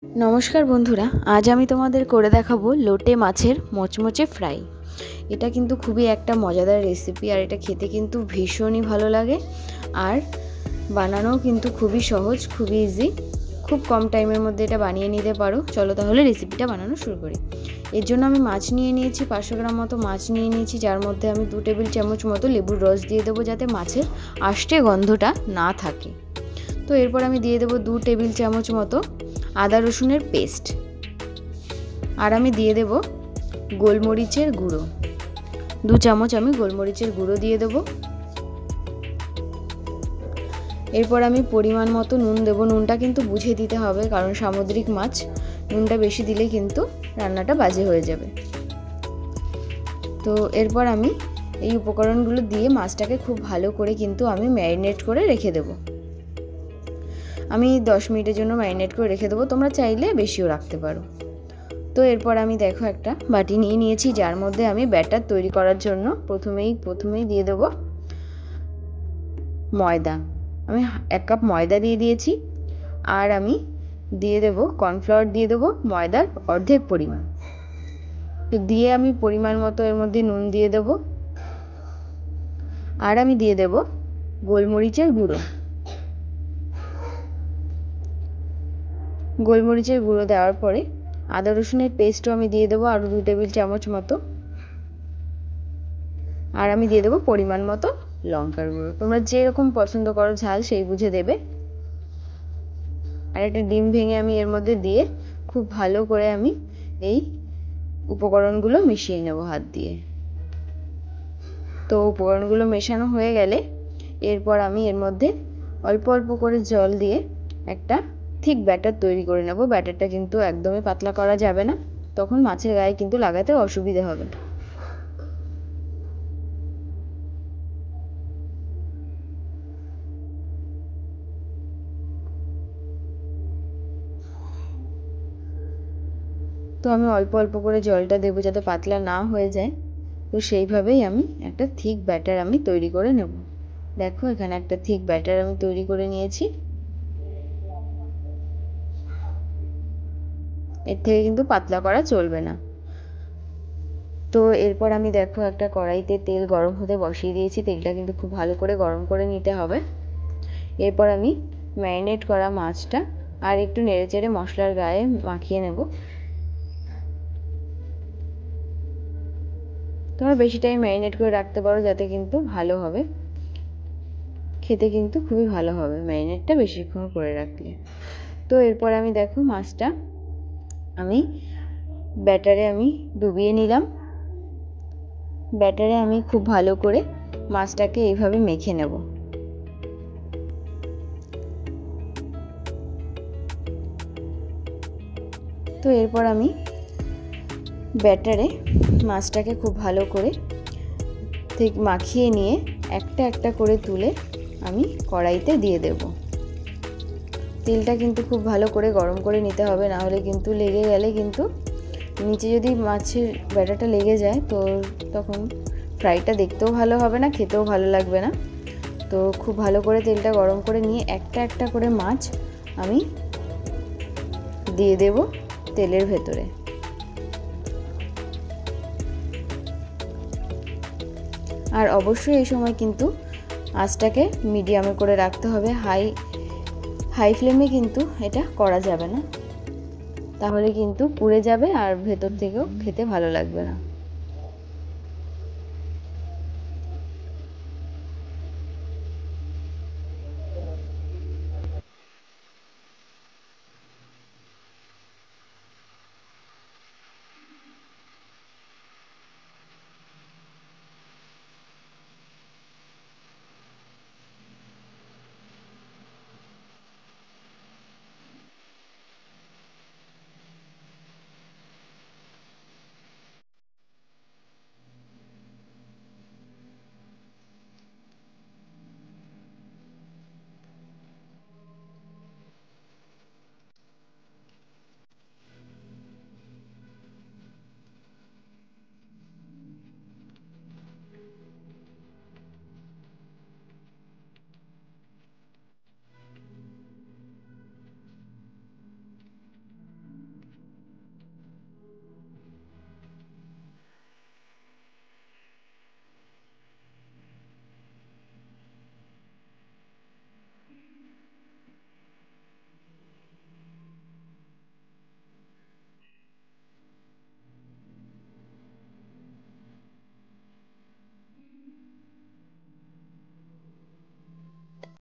নমস্কার বন্ধুরা, আজ আমি তোমাদের করে দেখাবো লোটে মাছের মচমচে ফ্রাই। এটা কিন্তু খুবই একটা মজাদার রেসিপি, আর এটা খেতে কিন্তু ভীষণই ভালো লাগে, আর বানানোও কিন্তু খুবই সহজ, খুবই ইজি। খুব কম টাইমের মধ্যে এটা বানিয়ে নিতে পারো। চলো তাহলে রেসিপিটা বানানো শুরু করি। এর জন্য আমি মাছ নিয়ে নিয়েছি, 500 গ্রাম মতো মাছ নিয়ে নিয়েছি, যার মধ্যে আমি 2 টেবিল চামচ মতো লেবুর রস দিয়ে দেবো, যাতে মাছের আষ্টে গন্ধটা না থাকে। তো এরপর আমি দিয়ে দেবো 2 টেবিল চামচ মতো আদা রসুনের পেস্ট, আর আমি দিয়ে দেব গোলমরিচের গুঁড়ো, 2 চামচ আমি গোলমরিচের গুঁড়ো দিয়ে দেব। এরপর আমি পরিমাণ মতো নুন দেব। নুনটা কিন্তু বুঝে দিতে হবে, কারণ সামুদ্রিক মাছ, নুনটা বেশি দিলে কিন্তু রান্নাটা বাজে হয়ে যাবে। তো এরপর আমি এই উপকরণগুলো দিয়ে মাছটাকে খুব ভালো করে কিন্তু আমি ম্যারিনেট করে রেখে দেব। আমি 10 মিনিটের জন্য ম্যারিনেট করে রেখে দেবো, তোমরা চাইলে বেশিও রাখতে পারো। তো এরপর আমি দেখো একটা বাটি নিয়ে নিয়েছি, যার মধ্যে আমি ব্যাটার তৈরি করার জন্য প্রথমেই দিয়ে দেব ময়দা। আমি 1 কাপ ময়দা দিয়ে দিয়েছি, আর আমি দিয়ে দেব কর্নফ্লাওয়ার, দিয়ে দেবো ময়দার অর্ধেক পরিমাণ। তো দিয়ে আমি পরিমাণ মতো এর মধ্যে নুন দিয়ে দেব, আর আমি দিয়ে দেব গোলমরিচের গুঁড়ো। গোলমরিচের গুঁড়ো দেওয়ার পরে আদা রসুনের পেস্টও আমি দিয়ে দেবো, আরও 2 টেবিল চামচ মতো, আর আমি দিয়ে দেবো পরিমাণ মতো লঙ্কার গুঁড়ো। তোমরা যেরকম পছন্দ করো ঝাল সেই বুঝে দেবে। আর একটা ডিম ভেঙে আমি এর মধ্যে দিয়ে খুব ভালো করে আমি এই উপকরণগুলো মিশিয়ে নেব হাত দিয়ে। তো উপকরণগুলো মেশানো হয়ে গেলে এরপর আমি এর মধ্যে অল্প অল্প করে জল দিয়ে একটা ঠিক ব্যাটার তৈরি করে নেব। ব্যাটারটা কিন্তু একদমই পাতলা করা যাবে না, তখন মাছের গায়ে কিন্তু লাগাতে অসুবিধে হবে। তো আমি অল্প অল্প করে জলটা দেবো যাতে পাতলা না হয়ে যায়। তো সেইভাবেই আমি একটা থিক ব্যাটার আমি তৈরি করে নেব। দেখো এখানে একটা থিক ব্যাটার আমি তৈরি করে নিয়েছি। এর থেকে কিন্তু পাতলা করা চলবে না। তো এরপর আমি দেখো একটা কড়াইতে তেল গরম হতে বসিয়ে দিয়েছি। তেলটা কিন্তু খুব ভালো করে গরম করে নিতে হবে। এরপর আমি ম্যারিনেট করা মাছটা আর একটু নেড়েচেড়ে মশলার গায়ে মাখিয়ে নেব। তোমরা বেশি টাইম ম্যারিনেট করে রাখতে পারো, যাতে কিন্তু ভালো হবে, খেতে কিন্তু খুবই ভালো হবে ম্যারিনেটটা বেশিক্ষণ করে রাখলে। তো এরপর আমি দেখো মাছটা আমি ব্যাটারে আমি ডুবিয়ে নিলাম। ব্যাটারে আমি খুব ভালো করে মাছটাকে এইভাবে মেখে নেব। তো এরপর আমি ব্যাটারে মাছটাকে খুব ভালো করে ঠিক মাখিয়ে নিয়ে একটা একটা করে তুলে আমি কড়াইতে দিয়ে দেব। তেলটা কিন্তু খুব ভালো করে গরম করে নিতে হবে, না হলে কিন্তু লেগে গেলে কিন্তু নিচে যদি মাছের ব্যাটারটা লেগে যায় তো তখন ফ্রাইটা দেখতেও ভালো হবে না, খেতেও ভালো লাগবে না। তো খুব ভালো করে তেলটা গরম করে নিয়ে একটা একটা করে মাছ আমি দিয়ে দেব তেলের ভেতরে। আর অবশ্যই এই সময় কিন্তু আঁচটাকে মিডিয়ামে করে রাখতে হবে, হাই ফ্লেমে কিন্তু এটা করা যাবে না, তাহলে কিন্তু পুড়ে যাবে আর ভেতর থেকেও খেতে ভালো লাগবে না।